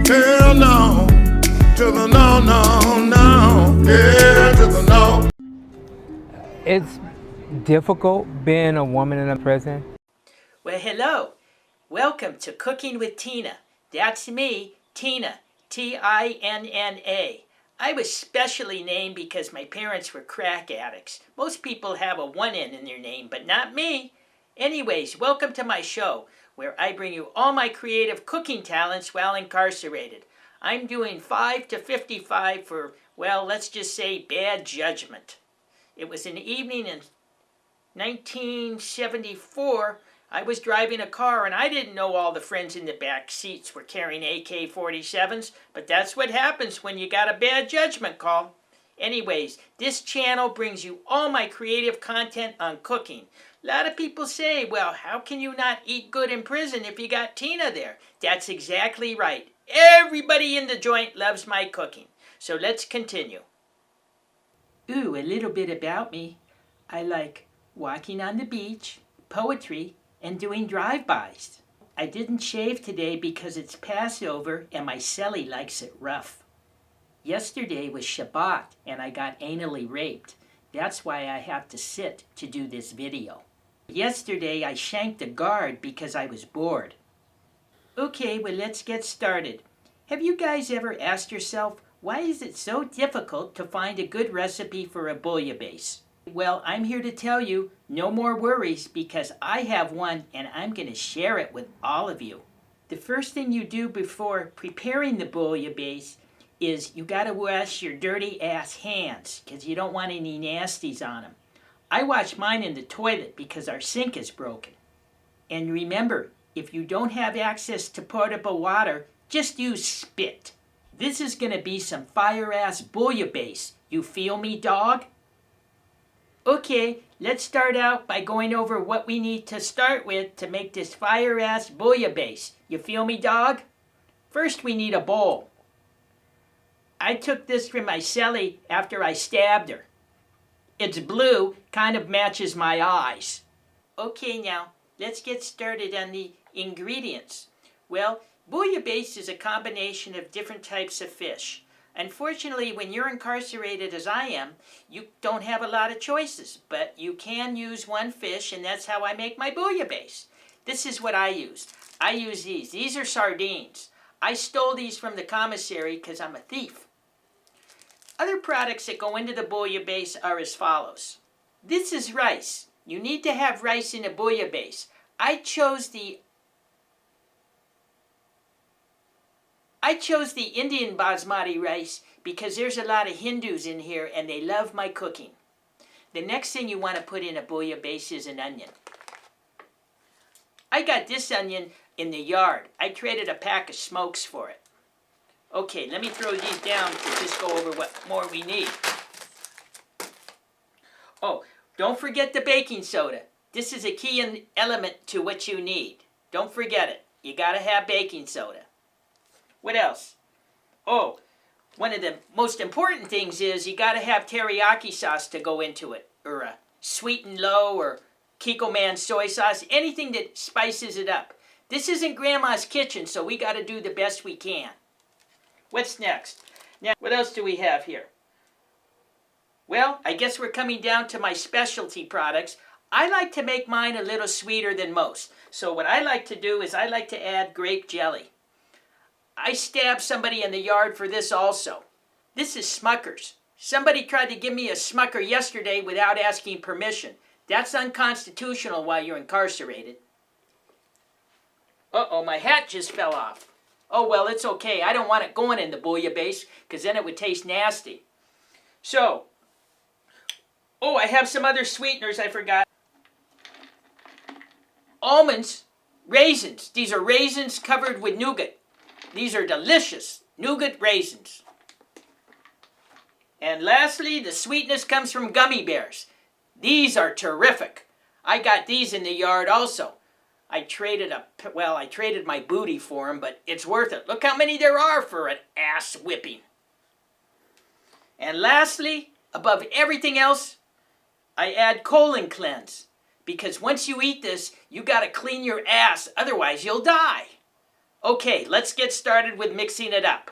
Hell no, to the no, no, no, yeah, to the no. It's difficult being a woman in a prison. Well, hello. Welcome to Cooking with Tina. That's me, Tina, Tinna. I was specially named because my parents were crack addicts. Most people have a 1 N in their name, but not me. Anyways, welcome to my show, where I bring you all my creative cooking talents while incarcerated. I'm doing 5 to 55 for, well, let's just say bad judgment. It was an evening in 1974. I was driving a car and I didn't know all the friends in the back seats were carrying AK-47s, but that's what happens when you got a bad judgment call. Anyways, this channel brings you all my creative content on cooking. A lot of people say, well, how can you not eat good in prison if you got Tina there? That's exactly right. Everybody in the joint loves my cooking. So let's continue. Ooh, a little bit about me. I like walking on the beach, poetry, and doing drive-bys. I didn't shave today because it's Passover and my CELLY likes it rough. Yesterday was Shabbat and I got anally raped. That's why I have to sit to do this video. Yesterday I shanked a guard because I was bored. Okay, well let's get started. Have you guys ever asked yourself, why is it so difficult to find a good recipe for a bouillabaisse? Well, I'm here to tell you, no more worries, because I have one and I'm going to share it with all of you. The first thing you do before preparing the bouillabaisse is you got to wash your dirty ass hands, because you don't want any nasties on them. I wash mine in the toilet because our sink is broken. And remember, if you don't have access to portable water, just use spit. This is going to be some fire-ass bouillabaisse. You feel me, dog? Okay, let's start out by going over what we need to start with to make this fire-ass bouillabaisse. You feel me, dog? First, we need a bowl. I took this from my CELLY after I stabbed her. It's blue, kind of matches my eyes. Okay, now, let's get started on the ingredients. Well, bouillabaisse is a combination of different types of fish. Unfortunately, when you're incarcerated as I am, you don't have a lot of choices, but you can use one fish, and that's how I make my bouillabaisse. This is what I used. I use these. These are sardines. I stole these from the commissary because I'm a thief. Other products that go into the bouillabaisse are as follows. This is rice. You need to have rice in a bouillabaisse. I chose the Indian basmati rice because there's a lot of Hindus in here and they love my cooking. The next thing you want to put in a bouillabaisse is an onion. I got this onion in the yard. I traded a pack of smokes for it. Okay, let me throw these down to just go over what more we need. Oh, don't forget the baking soda. This is a key element to what you need. Don't forget it. You gotta have baking soda. What else? Oh, one of the most important things is you gotta have teriyaki sauce to go into it, or a sweet and low, or Kikkoman soy sauce, anything that spices it up. This isn't Grandma's kitchen, so we gotta do the best we can. What's next? Now, what else do we have here? Well, I guess we're coming down to my specialty products. I like to make mine a little sweeter than most. So what I like to do is I like to add grape jelly. I stabbed somebody in the yard for this also. This is Smucker's. Somebody tried to give me a Smucker yesterday without asking permission. That's unconstitutional while you're incarcerated. Uh-oh, my hat just fell off. Oh, well, it's okay. I don't want it going in the bouillabaisse because then it would taste nasty. So, oh, I have some other sweeteners I forgot. Almonds, raisins. These are raisins covered with nougat. These are delicious nougat raisins. And lastly, the sweetness comes from gummy bears. These are terrific. I got these in the yard also. I traded my booty for them, but it's worth it. Look how many there are for an ass whipping. And lastly, above everything else, I add colon cleanse. Because once you eat this, you got to clean your ass, otherwise you'll die. Okay, let's get started with mixing it up.